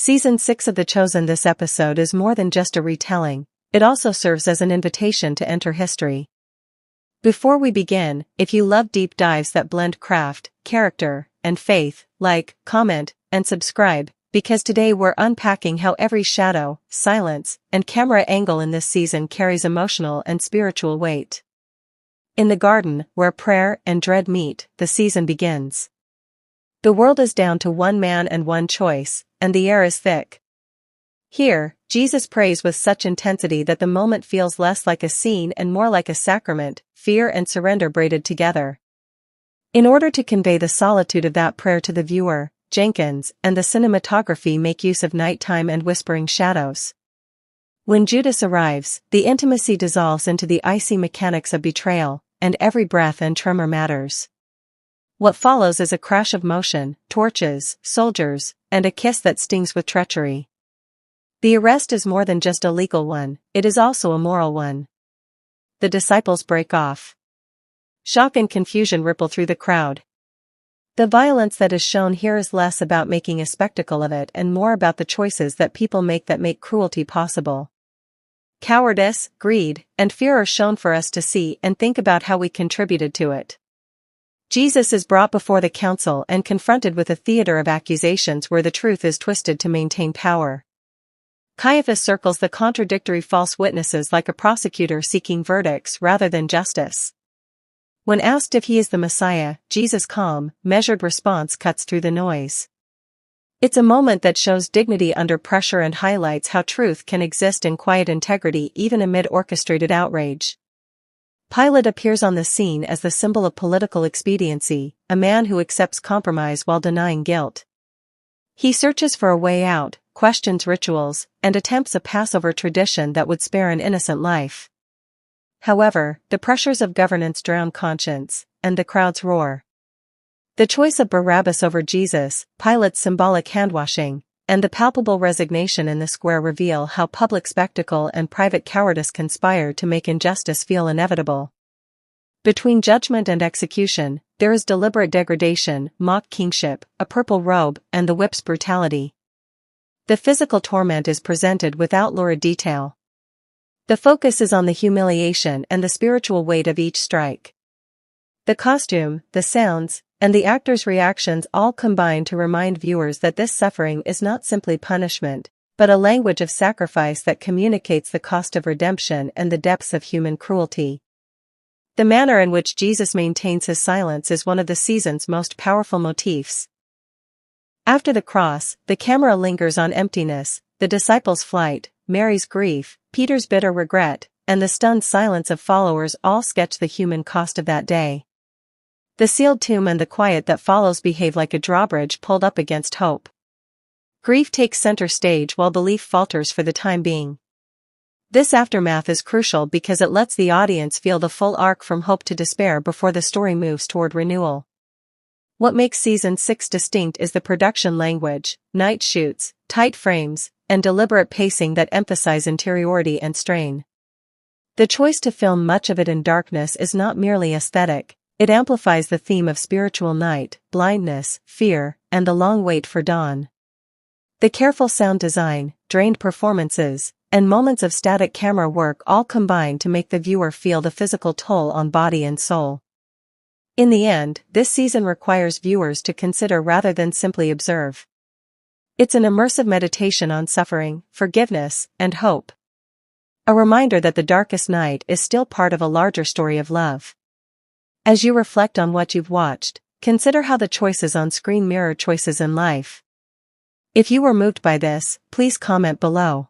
Season 6 of The Chosen. This episode is more than just a retelling, it also serves as an invitation to enter history. Before we begin, if you love deep dives that blend craft, character, and faith, like, comment, and subscribe, because today we're unpacking how every shadow, silence, and camera angle in this season carries emotional and spiritual weight. In the garden, where prayer and dread meet, the season begins. The world is down to one man and one choice, and the air is thick. Here, Jesus prays with such intensity that the moment feels less like a scene and more like a sacrament, fear and surrender braided together. In order to convey the solitude of that prayer to the viewer, Jenkins and the cinematography make use of nighttime and whispering shadows. When Judas arrives, the intimacy dissolves into the icy mechanics of betrayal, and every breath and tremor matters. What follows is a crash of motion, torches, soldiers, and a kiss that stings with treachery. The arrest is more than just a legal one, it is also a moral one. The disciples break off. Shock and confusion ripple through the crowd. The violence that is shown here is less about making a spectacle of it and more about the choices that people make that make cruelty possible. Cowardice, greed, and fear are shown for us to see and think about how we contributed to it. Jesus is brought before the council and confronted with a theater of accusations where the truth is twisted to maintain power. Caiaphas circles the contradictory false witnesses like a prosecutor seeking verdicts rather than justice. When asked if he is the Messiah, Jesus' calm, measured response cuts through the noise. It's a moment that shows dignity under pressure and highlights how truth can exist in quiet integrity even amid orchestrated outrage. Pilate appears on the scene as the symbol of political expediency, a man who accepts compromise while denying guilt. He searches for a way out, questions rituals, and attempts a Passover tradition that would spare an innocent life. However, the pressures of governance drown conscience, and the crowds roar. The choice of Barabbas over Jesus, Pilate's symbolic handwashing, and the palpable resignation in the square reveal how public spectacle and private cowardice conspire to make injustice feel inevitable. Between judgment and execution, there is deliberate degradation, mock kingship, a purple robe, and the whip's brutality. The physical torment is presented without lurid detail. The focus is on the humiliation and the spiritual weight of each strike. The costume, the sounds, and the actors' reactions all combine to remind viewers that this suffering is not simply punishment, but a language of sacrifice that communicates the cost of redemption and the depths of human cruelty. The manner in which Jesus maintains his silence is one of the season's most powerful motifs. After the cross, the camera lingers on emptiness, the disciples' flight, Mary's grief, Peter's bitter regret, and the stunned silence of followers all sketch the human cost of that day. The sealed tomb and the quiet that follows behave like a drawbridge pulled up against hope. Grief takes center stage while belief falters for the time being. This aftermath is crucial because it lets the audience feel the full arc from hope to despair before the story moves toward renewal. What makes Season 6 distinct is the production language, night shoots, tight frames, and deliberate pacing that emphasize interiority and strain. The choice to film much of it in darkness is not merely aesthetic. It amplifies the theme of spiritual night, blindness, fear, and the long wait for dawn. The careful sound design, drained performances, and moments of static camera work all combine to make the viewer feel the physical toll on body and soul. In the end, this season requires viewers to consider rather than simply observe. It's an immersive meditation on suffering, forgiveness, and hope. A reminder that the darkest night is still part of a larger story of love. As you reflect on what you've watched, consider how the choices on screen mirror choices in life. If you were moved by this, please comment below.